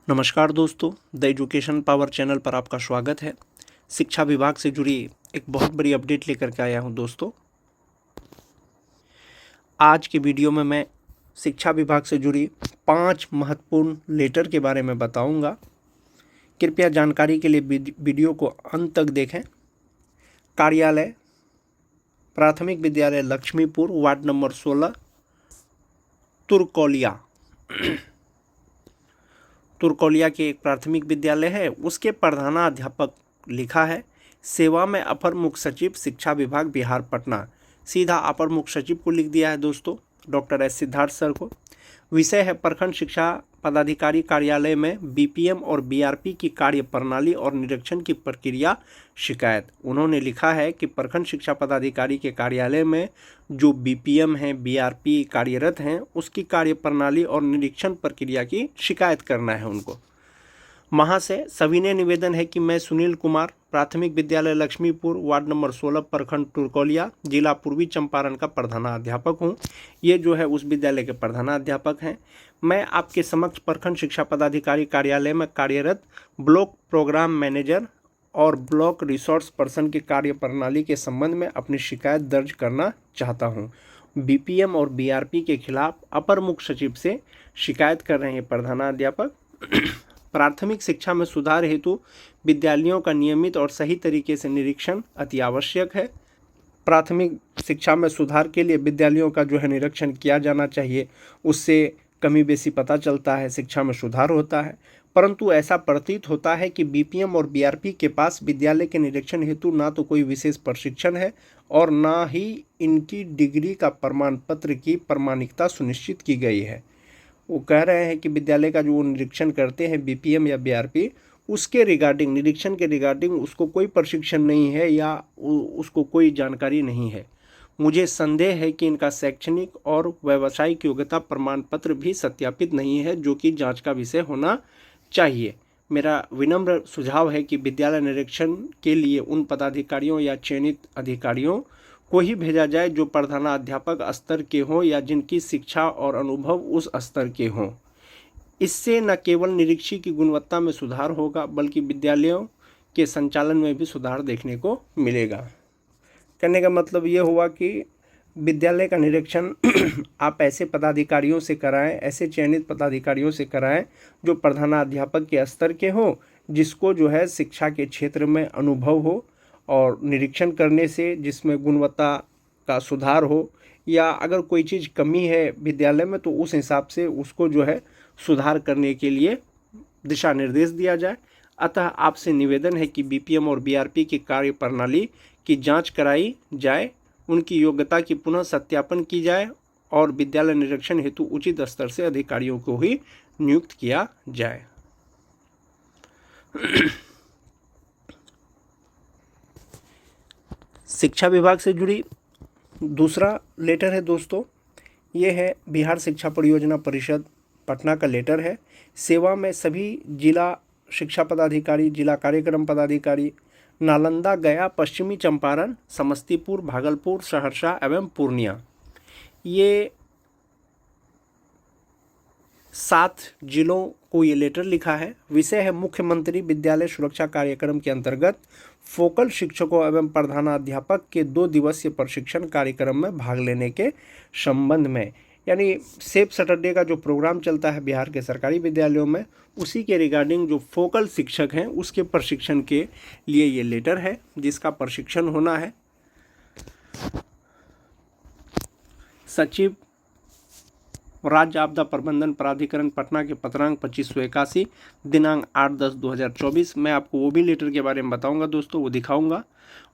नमस्कार दोस्तों, the education power channel पर आपका स्वागत है। शिक्षा विभाग से जुड़ी एक बहुत बड़ी अपडेट लेकर के आया हूं दोस्तों। आज की वीडियो में मैं शिक्षा विभाग से जुड़ी 5 महत्वपूर्ण लेटर के बारे में बताऊंगा। कृपया जानकारी के लिए वीडियो को अंत तक देखें। कार्यालय प्राथमिक विद्यालय लक्ष्मीपुर, वार्ड नंबर 16, तुरकौलिया के एक प्राथमिक विद्यालय है। उसके प्रधानाध्यापक लिखा है, सेवा में अपर मुख्य सचिव शिक्षा विभाग बिहार पटना। सीधा अपर मुख्य सचिव को लिख दिया है दोस्तों, डॉक्टर एस सिद्धार्थ सर को। विषय है प्रखंड शिक्षा पदाधिकारी कार्यालय में बीपीएम और बीआरपी की कार्य प्रणाली और निरीक्षण की प्रक्रिया शिकायत। उन्होंने लिखा है कि प्रखंड शिक्षा पदाधिकारी के कार्यालय में जो बीपीएम है, बीआरपी कार्यरत हैं, उसकी कार्य प्रणाली और निरीक्षण प्रक्रिया की शिकायत करना है उनको। वहाँ से सविनय निवेदन है कि मैं सुनील कुमार, प्राथमिक विद्यालय लक्ष्मीपुर, वार्ड नंबर 16, प्रखंड तुरकौलिया, जिला पूर्वी चंपारण का प्रधानाध्यापक हूँ। ये जो है उस विद्यालय के प्रधानाध्यापक हैं। मैं आपके समक्ष प्रखंड शिक्षा पदाधिकारी कार्यालय में कार्यरत ब्लॉक प्रोग्राम मैनेजर और ब्लॉक रिसोर्स पर्सन की कार्य प्रणाली के संबंध में अपनी शिकायत दर्ज करना चाहता हूँ। बीपीएम और बीआरपी के खिलाफ अपर मुख्य सचिव से शिकायत कर रहे हैं प्रधानाध्यापक। प्राथमिक शिक्षा में सुधार हेतु विद्यालयों का नियमित और सही तरीके से निरीक्षण अति आवश्यक है। प्राथमिक शिक्षा में सुधार के लिए विद्यालयों का जो है निरीक्षण किया जाना चाहिए, उससे कमी बेसी पता चलता है, शिक्षा में सुधार होता है। परंतु ऐसा प्रतीत होता है कि बीपीएम और बीआरपी के पास विद्यालय के निरीक्षण हेतु ना तो कोई विशेष प्रशिक्षण है और ना ही इनकी डिग्री का प्रमाण पत्र की प्रमाणिकता सुनिश्चित की गई है। वो कह रहे हैं कि विद्यालय का जो निरीक्षण करते हैं बीपीएम या बीआरपी, उसके रिगार्डिंग, निरीक्षण के रिगार्डिंग उसको कोई प्रशिक्षण नहीं है या उसको कोई जानकारी नहीं है। मुझे संदेह है कि इनका शैक्षणिक और व्यावसायिक योग्यता प्रमाण पत्र भी सत्यापित नहीं है, जो कि जांच का विषय होना चाहिए। मेरा विनम्र सुझाव है कि विद्यालय निरीक्षण के लिए उन पदाधिकारियों या चयनित अधिकारियों को ही भेजा जाए जो प्रधानाध्यापक स्तर के हों या जिनकी शिक्षा और अनुभव उस स्तर के हों। इससे न केवल निरीक्षण की गुणवत्ता में सुधार होगा, बल्कि विद्यालयों के संचालन में भी सुधार देखने को मिलेगा। कहने का मतलब ये हुआ कि विद्यालय का निरीक्षण आप ऐसे पदाधिकारियों से कराएं, ऐसे चयनित पदाधिकारियों से कराएं जो प्रधानाध्यापक के स्तर के हों, जिसको जो है शिक्षा के क्षेत्र में अनुभव हो और निरीक्षण करने से जिसमें गुणवत्ता का सुधार हो, या अगर कोई चीज़ कमी है विद्यालय में तो उस हिसाब से उसको जो है सुधार करने के लिए दिशा निर्देश दिया जाए। अतः आपसे निवेदन है कि बीपीएम और बीआरपी की कार्य प्रणाली की जांच कराई जाए, उनकी योग्यता की पुनः सत्यापन की जाए और विद्यालय निरीक्षण हेतु उचित स्तर से अधिकारियों को ही नियुक्त किया जाए। शिक्षा विभाग से जुड़ी दूसरा लेटर है दोस्तों, ये है बिहार शिक्षा परियोजना परिषद पटना का लेटर है। सेवा में सभी जिला शिक्षा पदाधिकारी, जिला कार्यक्रम पदाधिकारी नालंदा, गया, पश्चिमी चंपारण, समस्तीपुर, भागलपुर, सहरसा एवं पूर्णिया, ये 7 जिलों को ये लेटर लिखा है। विषय है मुख्यमंत्री विद्यालय सुरक्षा कार्यक्रम के अंतर्गत फोकल शिक्षकों एवं प्रधानाध्यापक के 2 दिवसीय प्रशिक्षण कार्यक्रम में भाग लेने के संबंध में। यानी सेफ सैटरडे का जो प्रोग्राम चलता है बिहार के सरकारी विद्यालयों में, उसी के रिगार्डिंग जो फोकल शिक्षक हैं उसके प्रशिक्षण के लिए ये लेटर है, जिसका प्रशिक्षण होना है। सचिव राज्य आपदा प्रबंधन प्राधिकरण पटना के पत्रांक 2581, दिनांक 8/10/2024। मैं आपको वो भी लेटर के बारे में बताऊंगा दोस्तों, वो दिखाऊंगा।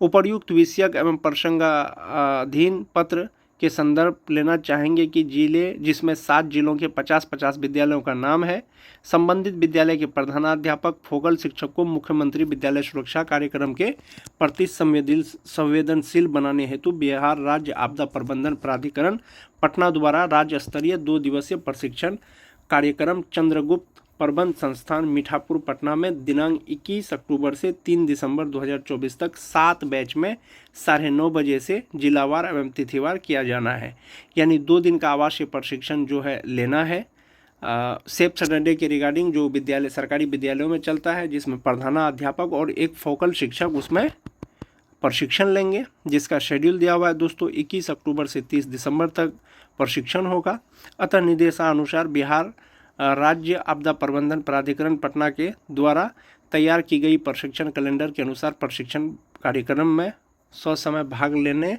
उपर्युक्त विषयक एवं प्रसंगाधीन पत्र के संदर्भ लेना चाहेंगे कि जिले जिसमें 7 जिलों के 50-50 विद्यालयों का नाम है। संबंधित विद्यालय के प्रधानाध्यापक फोकल शिक्षक को मुख्यमंत्री विद्यालय सुरक्षा कार्यक्रम के प्रति संवेदनशील बनाने हेतु बिहार राज्य आपदा प्रबंधन प्राधिकरण पटना द्वारा राज्य स्तरीय 2 दिवसीय प्रशिक्षण कार्यक्रम चंद्रगुप्त प्रबंध संस्थान मीठापुर पटना में दिनांक 21 अक्टूबर से 3 दिसंबर 2024 तक 7 बैच में 9:30 बजे से जिलावार एवं तिथिवार किया जाना है। यानी 2 दिन का आवासीय प्रशिक्षण जो है लेना है। सेफ सैटरडे के रिगार्डिंग जो विद्यालय सरकारी विद्यालयों में चलता है, जिसमें प्रधानाध्यापक और एक फोकल शिक्षक उसमें प्रशिक्षण लेंगे, जिसका शेड्यूल दिया हुआ है दोस्तों 21 अक्टूबर से 30 दिसंबर तक प्रशिक्षण होगा। अतः निर्देशानुसार बिहार राज्य आपदा प्रबंधन प्राधिकरण पटना के द्वारा तैयार की गई प्रशिक्षण कैलेंडर के अनुसार प्रशिक्षण कार्यक्रम में ससमय भाग लेने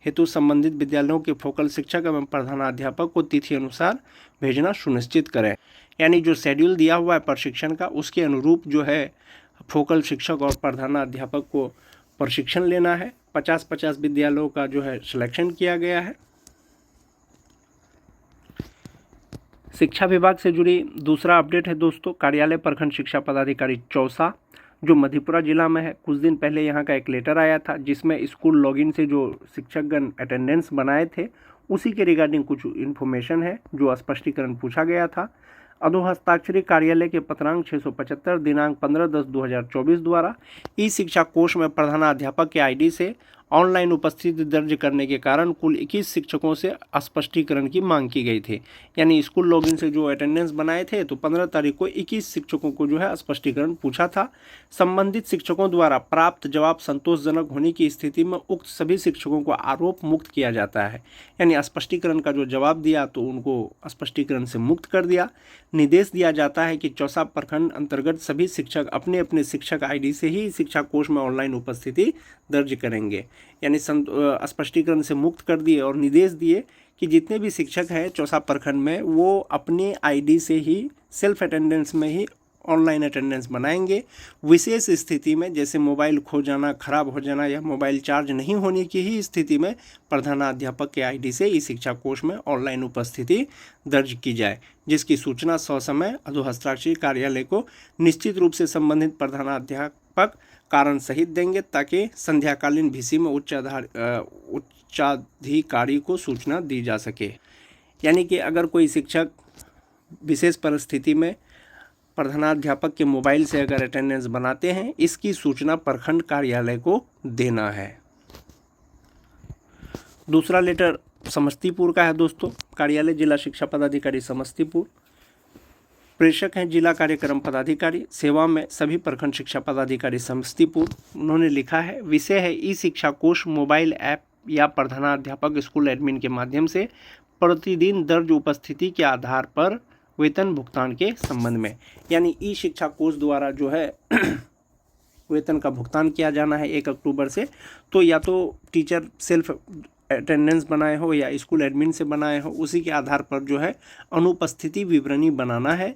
हेतु संबंधित विद्यालयों के फोकल शिक्षक एवं प्रधानाध्यापक को तिथि अनुसार भेजना सुनिश्चित करें। यानी जो शेड्यूल दिया हुआ है प्रशिक्षण का, उसके अनुरूप जो है फोकल शिक्षक और प्रधानाध्यापक को प्रशिक्षण लेना है। 50-50 विद्यालयों का जो है सिलेक्शन किया गया है। शिक्षा विभाग से जुड़ी दूसरा अपडेट है दोस्तों, कार्यालय प्रखंड शिक्षा पदाधिकारी चौसा जो मधेपुरा जिला में है। कुछ दिन पहले यहाँ का एक लेटर आया था जिसमें स्कूल लॉगिन से जो शिक्षकगण अटेंडेंस बनाए थे उसी के रिगार्डिंग कुछ इन्फॉर्मेशन है जो स्पष्टीकरण पूछा गया था। अधोहस्ताक्षरी कार्यालय के पत्रांक 675 दिनांक 15/10/2024 द्वारा ई शिक्षा कोष में प्रधानाध्यापक के आईडी से ऑनलाइन उपस्थिति दर्ज करने के कारण कुल 21 शिक्षकों से स्पष्टीकरण की मांग की गई थी। यानी स्कूल लॉगिन से जो अटेंडेंस बनाए थे तो 15 तारीख को 21 शिक्षकों को जो है स्पष्टीकरण पूछा था। संबंधित शिक्षकों द्वारा प्राप्त जवाब संतोषजनक होने की स्थिति में उक्त सभी शिक्षकों को आरोप मुक्त किया जाता है। यानी स्पष्टीकरण का जो जवाब दिया तो उनको स्पष्टीकरण से मुक्त कर दिया। निर्देश दिया जाता है कि चौसा प्रखंड अंतर्गत सभी शिक्षक अपने अपने शिक्षक आईडी से ही शिक्षा कोष में ऑनलाइन उपस्थिति दर्ज करेंगे। यानी स्पष्टीकरण से मुक्त कर दिए और निर्देश दिए कि जितने भी शिक्षक हैं चौसा प्रखंड में वो अपने आईडी से ही सेल्फ अटेंडेंस में ही ऑनलाइन अटेंडेंस बनाएंगे। विशेष स्थिति में जैसे मोबाइल खो जाना, खराब हो जाना या मोबाइल चार्ज नहीं होने की ही स्थिति में प्रधानाध्यापक के आईडी से ई शिक्षा कोष में ऑनलाइन उपस्थिति दर्ज की जाए, जिसकी सूचना ससमय अधोहस्ताक्षरी कार्यालय को निश्चित रूप से संबंधित प्रधानाध्यापक कारण सहित देंगे ताकि संध्याकालीन VC में उच्चाधिकारी को सूचना दी जा सके। यानी कि अगर कोई शिक्षक विशेष परिस्थिति में प्रधानाध्यापक के मोबाइल से अगर अटेंडेंस बनाते हैं, इसकी सूचना प्रखंड कार्यालय को देना है। दूसरा लेटर समस्तीपुर का है दोस्तों, कार्यालय जिला शिक्षा पदाधिकारी समस्तीपुर, प्रेषक हैं जिला कार्यक्रम पदाधिकारी, सेवा में सभी प्रखंड शिक्षा पदाधिकारी समस्तीपुर। उन्होंने लिखा है, विषय है ई शिक्षा कोष मोबाइल ऐप या प्रधानाध्यापक स्कूल एडमिन के माध्यम से प्रतिदिन दर्ज उपस्थिति के आधार पर वेतन भुगतान के संबंध में। यानी ई शिक्षा कोष द्वारा जो है वेतन का भुगतान किया जाना है 1 अक्टूबर से। तो या तो टीचर सेल्फ अटेंडेंस बनाए हो या स्कूल एडमिन से बनाए हो, उसी के आधार पर जो है अनुपस्थिति विवरणी बनाना है।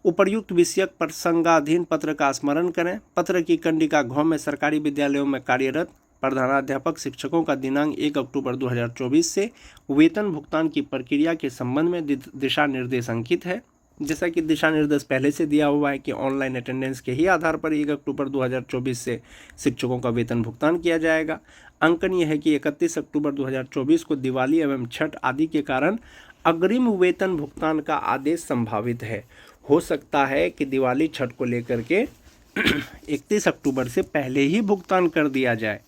उपर्युक्त विषयक प्रसंगाधीन पत्र का स्मरण करें। पत्र की कंडिका घ में सरकारी विद्यालयों में कार्यरत प्रधानाध्यापक शिक्षकों का दिनांक 1 अक्टूबर 2024 से वेतन भुगतान की प्रक्रिया के संबंध में दिशा निर्देश अंकित है। जैसा कि दिशा निर्देश पहले से दिया हुआ है कि ऑनलाइन अटेंडेंस के ही आधार पर 1 अक्टूबर 2024 से शिक्षकों का वेतन भुगतान किया जाएगा। अंकन यह है कि 31 अक्टूबर 2024 को दिवाली एवं छठ आदि के कारण अग्रिम वेतन भुगतान का आदेश संभावित है। हो सकता है कि दिवाली छठ को लेकर के 31 अक्टूबर से पहले ही भुगतान कर दिया जाए।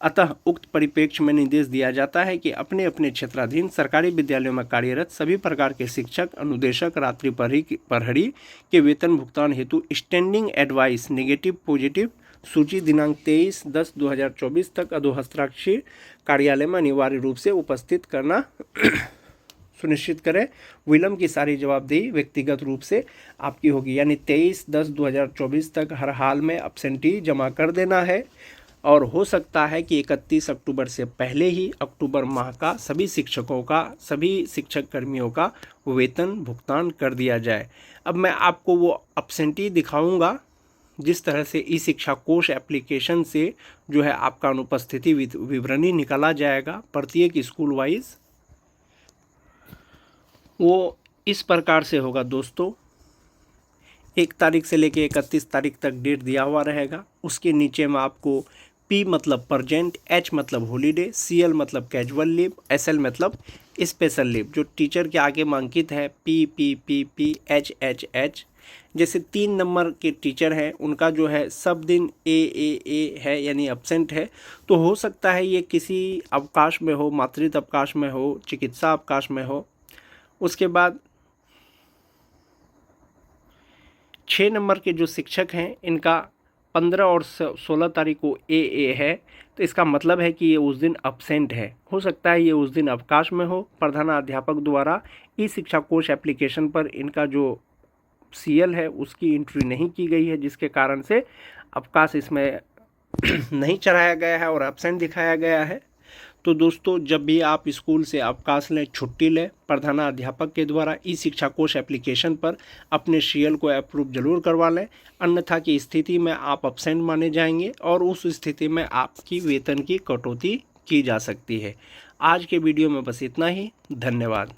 अतः उक्त परिप्रेक्ष्य में निर्देश दिया जाता है कि अपने अपने क्षेत्राधीन सरकारी विद्यालयों में कार्यरत सभी प्रकार के शिक्षक, अनुदेशक, रात्रि प्रहरी के वेतन भुगतान हेतु स्टैंडिंग एडवाइस नेगेटिव पॉजिटिव सूची दिनांक 23/10/2024 तक अधोहस्ताक्षरी कार्यालय में अनिवार्य रूप से उपस्थित करना सुनिश्चित करें। विलंब की सारी जवाबदेही व्यक्तिगत रूप से आपकी होगी। यानी 23/10/2024 तक हर हाल में एब्सेंटी जमा कर देना है और हो सकता है कि 31 अक्टूबर से पहले ही अक्टूबर माह का सभी शिक्षकों का, सभी शिक्षक कर्मियों का वेतन भुगतान कर दिया जाए। अब मैं आपको वो एब्सेंटी दिखाऊंगा जिस तरह से ई शिक्षा कोष एप्लीकेशन से जो है आपका अनुपस्थिति विवरणी निकाला जाएगा प्रत्येक स्कूल वाइज। वो इस प्रकार से होगा दोस्तों, 1 तारीख से लेकर 31 तारीख तक डेट दिया हुआ रहेगा। उसके नीचे में आपको P मतलब प्रजेंट, H मतलब हॉलीडे, CL मतलब कैजुअल लीव, SL मतलब स्पेशल लीव। जो टीचर के आगे मांकित है P, H जैसे 3 नंबर के टीचर हैं उनका जो है सब दिन A है यानी एब्सेंट है। तो हो सकता है ये किसी अवकाश में हो, मातृत्व अवकाश में हो, चिकित्सा अवकाश में हो। उसके बाद 6 नंबर के जो शिक्षक हैं इनका 15 और 16 तारीख को ए है, तो इसका मतलब है कि ये उस दिन अब्सेंट है। हो सकता है ये उस दिन अवकाश में हो। प्रधानाध्यापक द्वारा ई शिक्षा कोष एप्लीकेशन पर इनका जो CL है उसकी एंट्री नहीं की गई है, जिसके कारण से अवकाश इसमें नहीं चढ़ाया गया है और एब्सेंट दिखाया गया है। तो दोस्तों, जब भी आप स्कूल से अवकाश लें, छुट्टी लें, प्रधानाध्यापक के द्वारा ई शिक्षा कोष एप्लीकेशन पर अपने CL को अप्रूव जरूर करवा लें, अन्यथा की स्थिति में आप अब्सेंट माने जाएंगे और उस स्थिति में आपकी वेतन की कटौती की जा सकती है। आज के वीडियो में बस इतना ही। धन्यवाद।